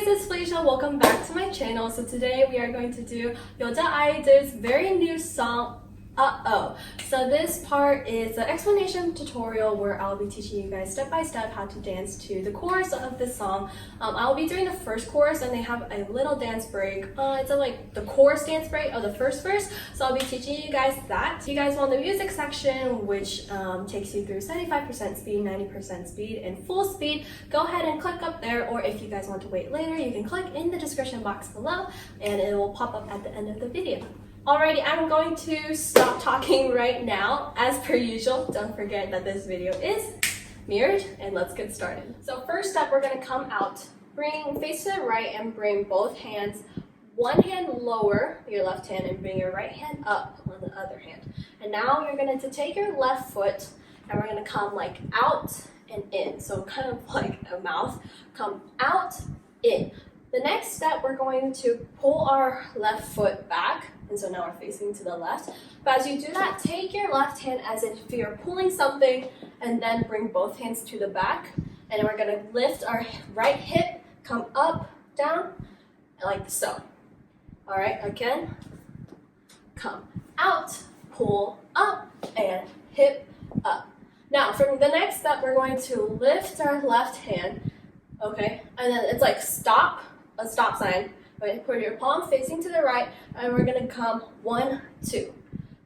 guys, it's Felicia. Welcome back to my channel. So today we are going to do 여자아이들's very new song, Uh-Oh. So this part is an explanation tutorial where I'll be teaching you guys step by step how to dance to the chorus of this song. I'll be doing the first chorus and they have a little dance break. It's like the chorus dance break of the first verse. So I'll be teaching you guys that. If you guys want the music section, which takes you through 75% speed, 90% speed, and full speed, go ahead and click up there. Or if you guys want to wait later, you can click in the description box below and it will pop up at the end of the video. Alrighty, I'm going to stop talking right now. As per usual, don't forget that this video is mirrored, and let's get started. So first up, we're gonna come out, bring face to the right and bring both hands, one hand lower your left hand and bring your right hand up on the other hand. And now you're going to take your left foot and we're gonna come like out and in. So kind of like a mouth, come out, in. The next step, we're going to pull our left foot back. And so now we're facing to the left. But as you do that, take your left hand as if you're pulling something and then bring both hands to the back. And then we're gonna lift our right hip, come up, down, like so. All right, again, come out, pull up, and hip up. Now, from the next step, we're going to lift our left hand, okay? And then it's like stop, a stop sign. Right, put your palm facing to the right, and we're gonna come 1, 2.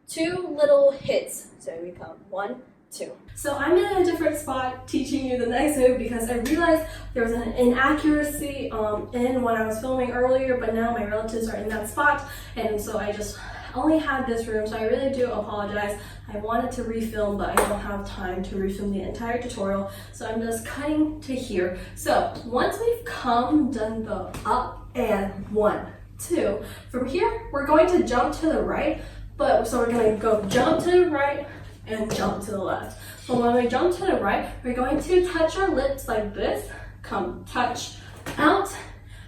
2 little hits. So we come 1, 2. So I'm in a different spot teaching you the next move because I realized there was an inaccuracy in when I was filming earlier, but now my relatives are in that spot, and so I just only had this room, so I really do apologize. I wanted to refilm, but I don't have time to refilm the entire tutorial, so I'm just cutting to here. So once we've done the up and 1, 2, from here we're going to jump to the right, so we're going to go jump to the right and jump to the left. So when we jump to the right, we're going to touch our lips like this, come touch out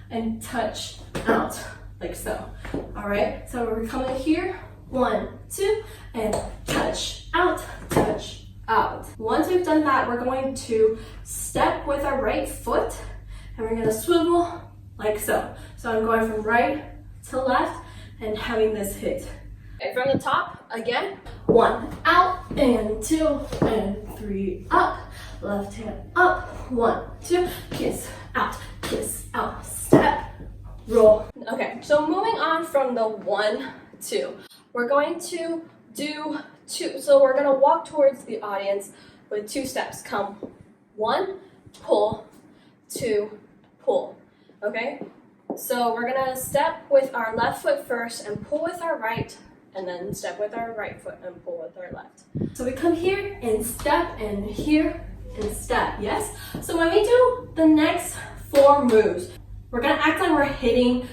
and touch out, like so. All right, so we're coming here, 1, 2, and touch out, touch out. Once we've done that, we're going to step with our right foot and we're gonna swivel like so. So I'm going from right to left and having this hit. Okay, from the top, again, 1 out and 2 and 3 up. Left hand up, 1, 2, kiss out, step, roll. Okay, so moving on from the 1, 2, we're going to do 2. So we're gonna walk towards the audience with 2 steps. Come 1, pull, 2, pull. Okay, so we're gonna step with our left foot first and pull with our right, and then step with our right foot and pull with our left. So we come here and step, and here and step, yes? So when we do the next 4 moves, we're gonna act like we're hitting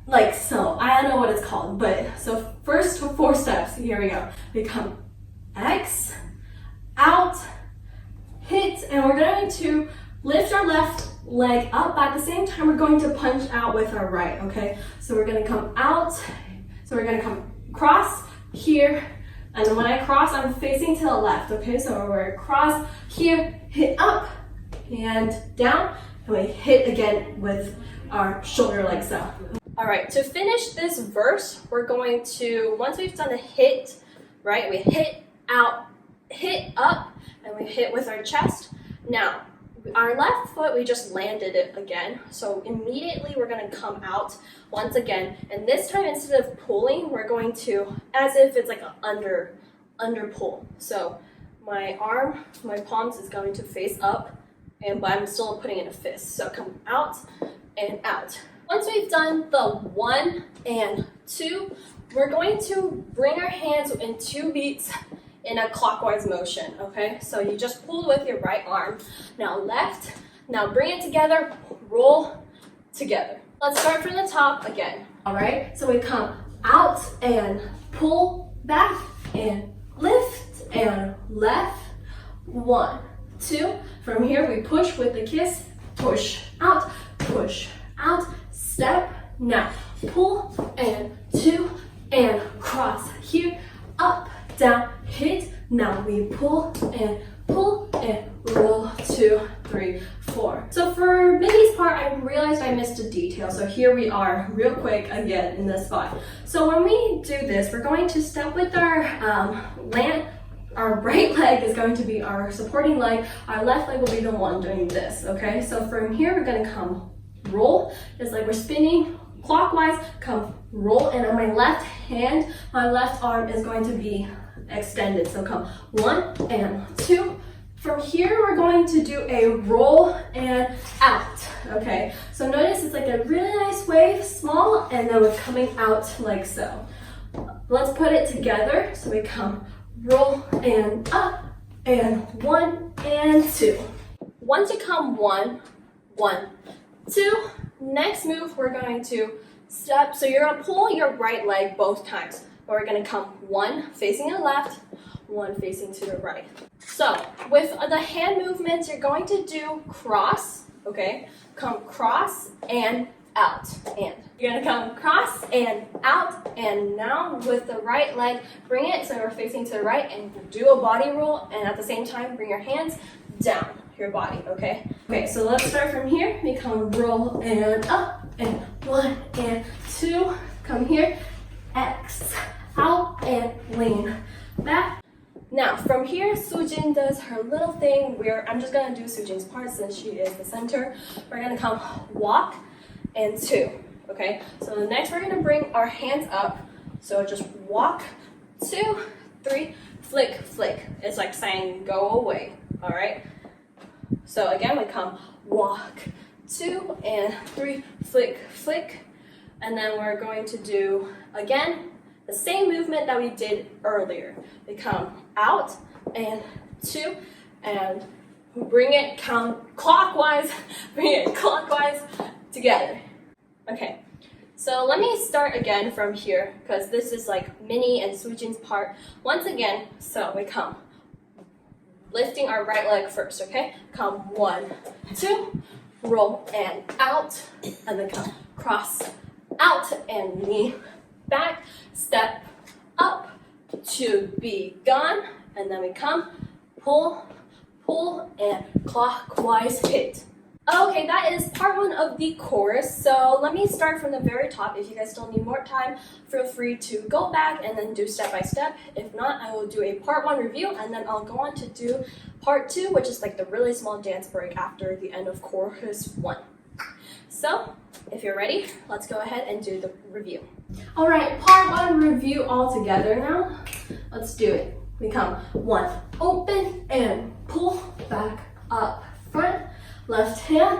like so. I don't know what it's called, but so first 4 steps, here we go. We come X, out, hit, and we're going to lift our left leg up, but at the same time we're going to punch out with our right, okay? So we're gonna come out, so we're gonna come cross here, and then when I cross, I'm facing to the left, okay? So we're cross here, hit up, and down, and we hit again with our shoulder like so. All right, to finish this verse, we're going to, once we've done a hit, right? We hit out, hit up, and we hit with our chest. Now, our left foot, we just landed it again. So immediately we're gonna come out once again. And this time, instead of pulling, we're going to, as if it's like an under pull. So my arm, my palms is going to face up, but I'm still putting in a fist. So come out and out. Once we've done the 1 and 2, we're going to bring our hands in 2 beats in a clockwise motion, okay? So you just pull with your right arm. Now left, now bring it together, roll together. Let's start from the top again, all right? So we come out and pull back and lift and left, 1, 2. From here we push with the kiss, push out, step, now pull and 2 and cross here, up, down, hit, now we pull and roll, 2, 3, 4. So for Minnie's part, I realized I I missed a detail. So here we are real quick again in this spot. So when we do this, we're going to step with our our right leg is going to be our supporting leg. Our left leg will be the one doing this, okay? So from here, we're gonna come roll. It's like we're spinning clockwise, come roll, and on my left hand, my left arm is going to be extended. So come 1 and 2. From here, we're going to do a roll and out, okay? So notice it's like a really nice wave, small, and then we're coming out like so. Let's put it together. So we come roll and up, and 1 and 2. Once you come 1, 1, 2, next move we're going to step. So you're gonna pull your right leg both times. But we're gonna come 1 facing to the left, 1 facing to the right. So with the hand movements, you're going to do cross, okay? Come cross and out, and you're gonna come cross and out, and now with the right leg, bring it so you're facing to the right and do a body roll, and at the same time, bring your hands down your body, okay? Okay, so let's start from here. We come roll and up, and 1 and 2, come here, X, out, and lean back. Now, from here, Sujin does her little thing where I'm just gonna do Sujin's part since she is the center. We're gonna come walk and 2, okay? So the next we're gonna bring our hands up. So just walk, 2, 3, flick, flick. It's like saying go away, all right? So again, we come walk, 2 and 3, flick, flick. And then we're going to do, again, the same movement that we did earlier. We come out and 2 and bring it count clockwise, bring it clockwise together. Okay, so let me start again from here because this is like Minnie and Sujin's part. Once again, so we come lifting our right leg first, okay? Come 1, 2, roll and out, and then come cross out and knee back, step up to be gone, and then we come pull, pull, and clockwise hit. Okay, that is part 1 of the chorus. So let me start from the very top. If you guys still need more time, feel free to go back and then do step by step. If not, I will do a part 1 review, and then I'll go on to do part 2, which is like the really small dance break after the end of chorus 1. So if you're ready, let's go ahead and do the review. All right, part 1 review all together now. Let's do it. We come 1, open and pull back up front. Left hand,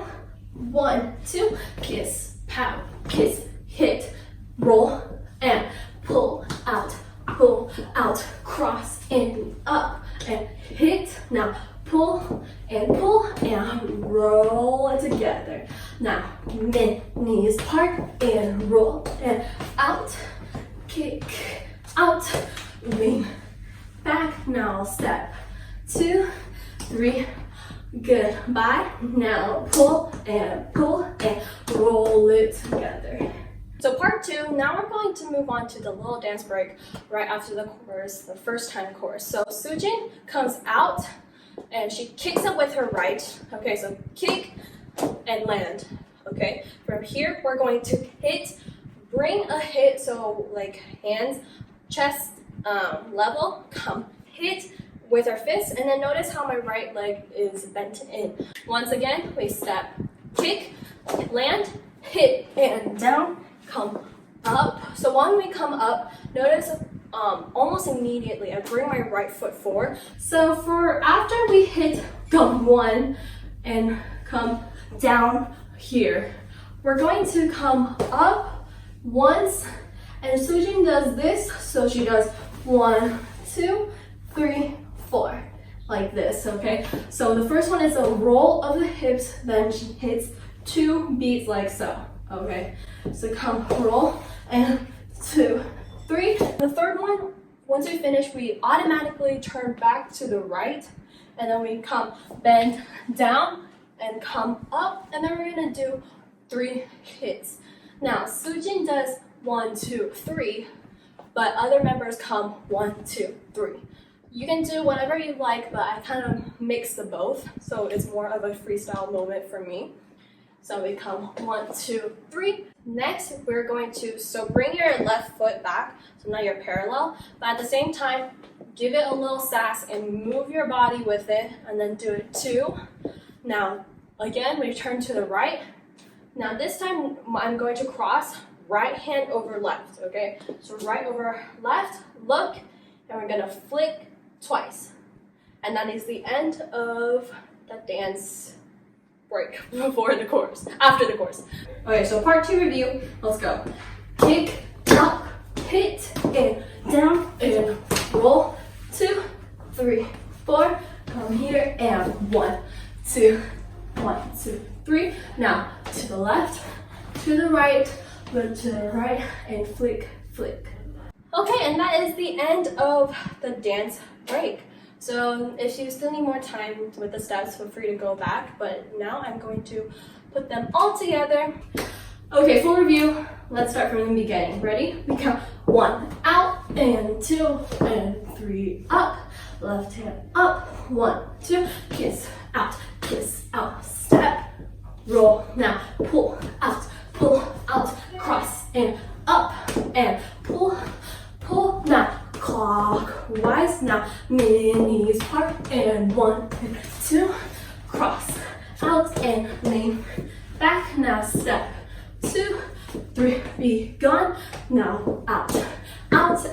1, 2, kiss, pow, kiss, hit, roll, and pull out, cross and up, and hit. Now pull, and roll it together. Now, knees part, and roll, and out, kick, out, lean, back. Now step, 2, 3, goodbye. Now pull and roll it together. So part 2, now we're going to move on to the little dance break right after the chorus, the first time chorus. So Sujin comes out and she kicks it with her right. Okay, so kick and land. Okay, from here we're going to hit, bring a hit, so like hands, chest level, come hit with our fists, and then notice how my right leg is bent in. Once again, we step, kick, land, hit, and down, come up. So when we come up, notice almost immediately I bring my right foot forward. So for after we hit come 1 and come down here, we're going to come up once, and Sujin does this, so she does 1, 2, 3, 4, like this, okay? So the first one is a roll of the hips, then she hits 2 beats like so, okay? So come roll, and 2, 3. The third one, once we finish, we automatically turn back to the right, and then we come bend down and come up, and then we're gonna do 3 hits. Now, Sujin does 1, 2, 3, but other members come 1, 2, 3. You can do whatever you like, but I kind of mix the both, so it's more of a freestyle moment for me. So we come 1, 2, 3. Next, we're going to, so bring your left foot back, so now you're parallel, but at the same time, give it a little sass and move your body with it, and then do it 2. Now, again, return to the right. Now this time, I'm going to cross right hand over left, okay? So right over left, look, and we're gonna flick twice. And that is the end of the dance break before the chorus, after the chorus. Okay, so part 2 review, let's go. Kick, up, hit, and down, and roll. 2, 3, 4, come here, and 1, 2, 1, 2, 3. Now, to the left, to the right, look to the right, and flick, flick. Okay, and that is the end of the dance break. So if you still need more time with the steps, feel free to go back, but now I'm going to put them all together. Okay, full review. Let's start from the beginning. Ready? We count 1 out, and 2, and 3 up. Left hand up. 1, 2. Kiss out, step, roll. Now pull out, cross, and up, and pull. Now clockwise. Now knees part, and 1 and 2. Cross out and lean back. Now step 2, 3, be gone. Now out,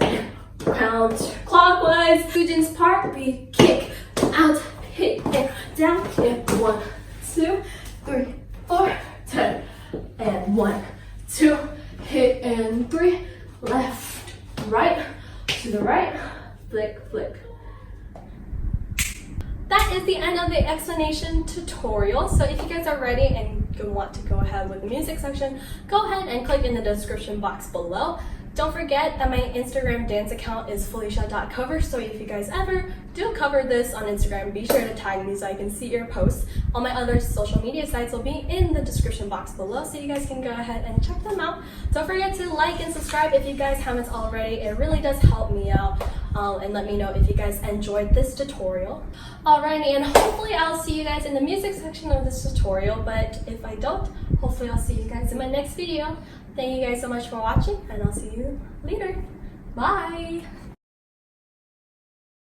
and round clockwise. Students part, we kick out, hit, and down, and 1, 2, 3, 4, turn, and 1, 2, hit, and 3, left, right, to the right, flick, flick. That is the end of the explanation tutorial. So if you guys are ready and you want to go ahead with the music section, go ahead and click in the description box below. Don't forget that my Instagram dance account is Felicia.covers, so if you guys ever do cover this on Instagram, be sure to tag me so I can see your posts. All my other social media sites will be in the description box below, so you guys can go ahead and check them out. Don't forget to like and subscribe if you guys haven't already. It really does help me out, and let me know if you guys enjoyed this tutorial. Alrighty, and hopefully I'll see you guys in the music section of this tutorial, but if I don't, hopefully I'll see you guys in my next video. Thank you guys so much for watching, and I'll see you later. Bye!